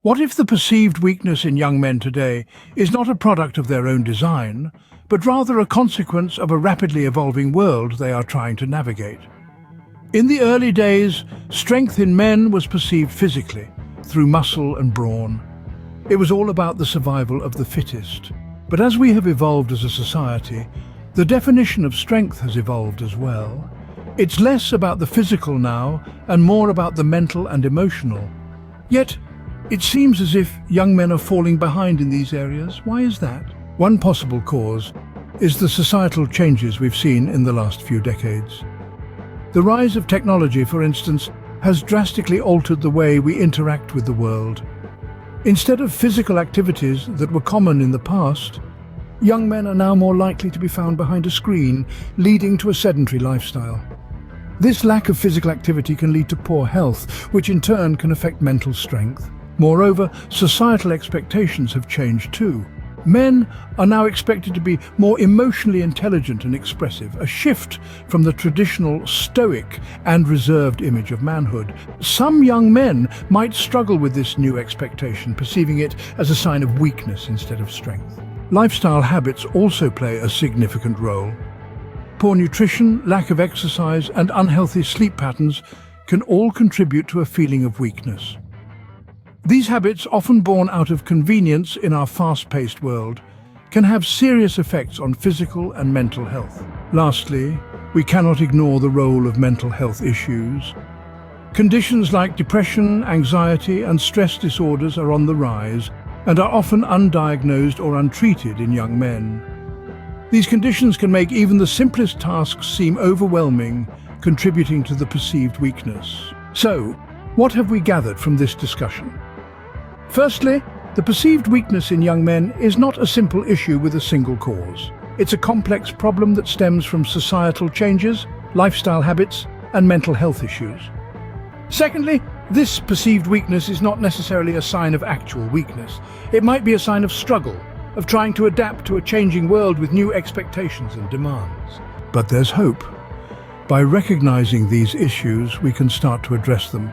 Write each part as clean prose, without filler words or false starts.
What if the perceived weakness in young men today is not a product of their own design, but rather a consequence of a rapidly evolving world they are trying to navigate? In the early days, strength in men was perceived physically, through muscle and brawn. It was all about the survival of the fittest. But as we have evolved as a society, the definition of strength has evolved as well. It's less about the physical now and more about the mental and emotional. Yet, it seems as if young men are falling behind in these areas. Why is that? One possible cause is the societal changes we've seen in the last few decades. The rise of technology, for instance, has drastically altered the way we interact with the world. Instead of physical activities that were common in the past, young men are now more likely to be found behind a screen, leading to a sedentary lifestyle. This lack of physical activity can lead to poor health, which in turn can affect mental strength. Moreover, societal expectations have changed too. Men are now expected to be more emotionally intelligent and expressive, a shift from the traditional stoic and reserved image of manhood. Some young men might struggle with this new expectation, perceiving it as a sign of weakness instead of strength. Lifestyle habits also play a significant role. Poor nutrition, lack of exercise, and unhealthy sleep patterns can all contribute to a feeling of weakness. These habits, often born out of convenience in our fast-paced world, can have serious effects on physical and mental health. Lastly, we cannot ignore the role of mental health issues. Conditions like depression, anxiety, and stress disorders are on the rise and are often undiagnosed or untreated in young men. These conditions can make even the simplest tasks seem overwhelming, contributing to the perceived weakness. So, what have we gathered from this discussion? Firstly, the perceived weakness in young men is not a simple issue with a single cause. It's a complex problem that stems from societal changes, lifestyle habits, and mental health issues. Secondly, this perceived weakness is not necessarily a sign of actual weakness. It might be a sign of struggle, of trying to adapt to a changing world with new expectations and demands. But there's hope. By recognizing these issues, we can start to address them.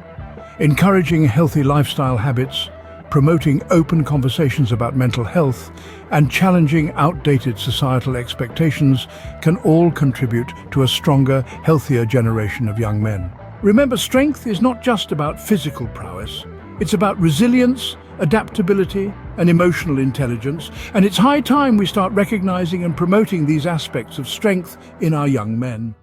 Encouraging healthy lifestyle habits, promoting open conversations about mental health, and challenging outdated societal expectations can all contribute to a stronger, healthier generation of young men. Remember, strength is not just about physical prowess. It's about resilience, adaptability, and emotional intelligence, and it's high time we start recognizing and promoting these aspects of strength in our young men.